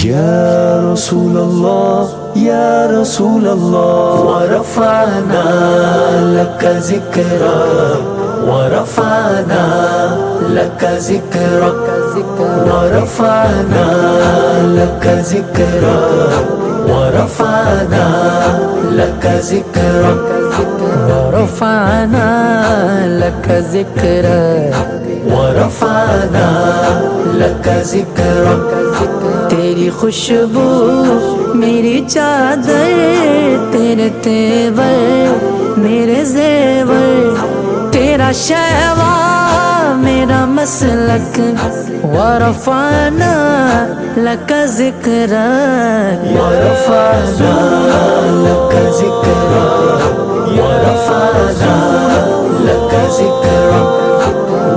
يا رسول الله يا رسول الله ورفعنا لك ذكرك ورفعنا لك ذكرك ورفعنا لك ذكرك ورفعنا لك ذكرك ورفعنا لك ذکرک ورفعنا لك ذكرك تیری خوشبو میری چادر، تیرے تیور میرے زیور، تیرا شیوا میرا مسلک، ورفعنا لک ذکرک ورفعنا لك ذكرك ورفعنا لك ذكرك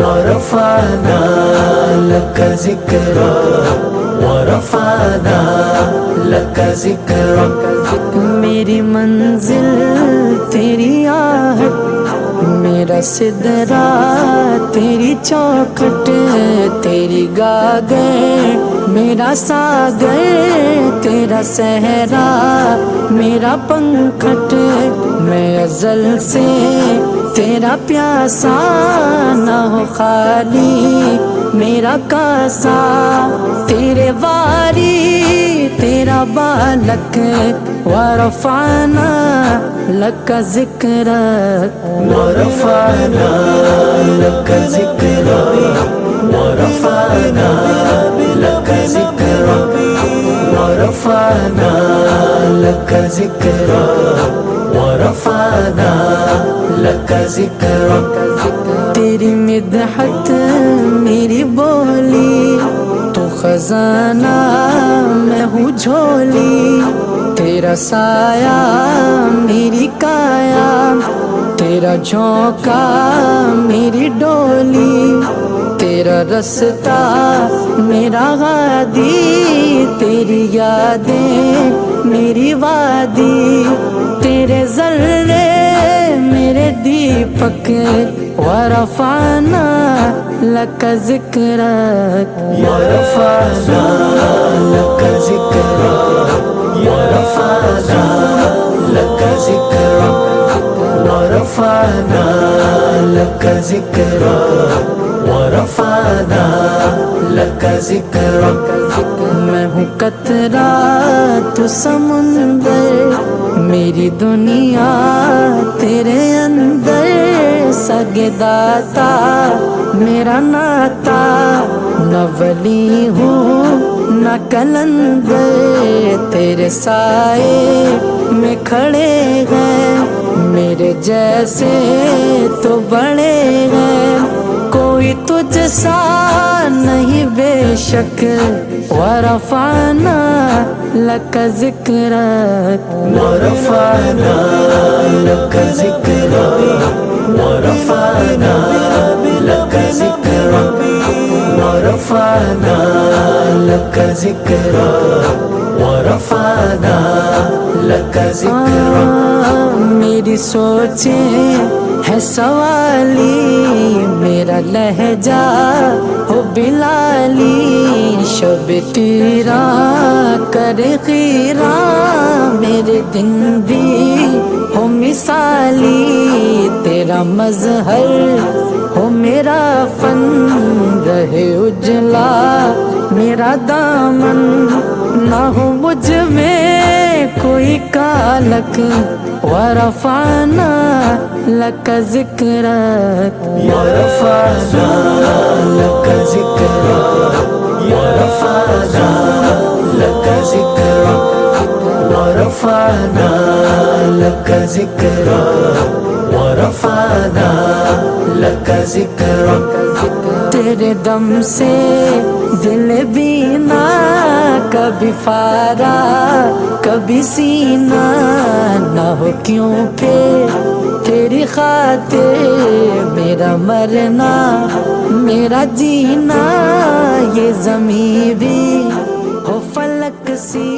ورفعنا لك ذكرك ورفعنا لك ذكرك میری منزل تیری آہٹ، میرا سدرا تیری چوکھٹ، تیری گاگر میرا ساگر، تیرا صحرا میرا پنکھٹ، میں ازل سے تیرا پیاسا، نہ ہو خالی میرا کاسا، تیرے واری تیرا بالک، ورفعنا لک ذکرک ورفعنا لك ذكرك ورفعنا لك ذكرك ورفعنا لك ذكرك ورفعنا لك ذكرك تیری مدحت میری بولی، تو خزانہ میں ہوں جھولی، تیرا سایہ میری کایا، تیرا جھونکا میری ڈولی، تیرا رستہ میرا غادی، تیری یادیں میری وادی، تیرے ذرے میرے دیپک، ورفعنا لک ذکرک ورفعنا لك ذكرك ورفعنا لك ذكرك ورفعنا لك ذكرك ورفعنا لك ذكرك میں ہوں قطرہ تو سمندر، میری دنیا تیرے اندر، سگے داتا میرا ناتا، نہ ولی ہوں نہ کلندر، تیرے سائے میں کھڑے ہیں، میرے جیسے تو بڑے ہیں، کوئی تجھ سا نہیں بے شک، ورفعنا لک ذکرک ورفعنا لك ذكرك ورفعنا لك ذكرك ورفعنا لك ذكرك ورفعنا لك ذكرك میری سوچیں ہے سوالی، میرا لہجہ ہو بلالی، شب تیرا کرے خیرہ، میرے دن بھی ہو مثالی، تیرا مظہر ہو میرا فن، رہے اجلا میرا دامن، نہ ہو مجھ میں کوئی کالک، ورفعنا لک ذکرک ورفعنا لك ذكرك ورفعنا لك ذكرك ورفعنا لك ذكرك ورفعنا لك ذكرك تیرے دم سے دل بینا، کبھی فارا کبھی سینہ، نہ ہو کیوں پھر تیری خاطر میرا مرنا میرا جینا، یہ زمین بھی ہو فلک سی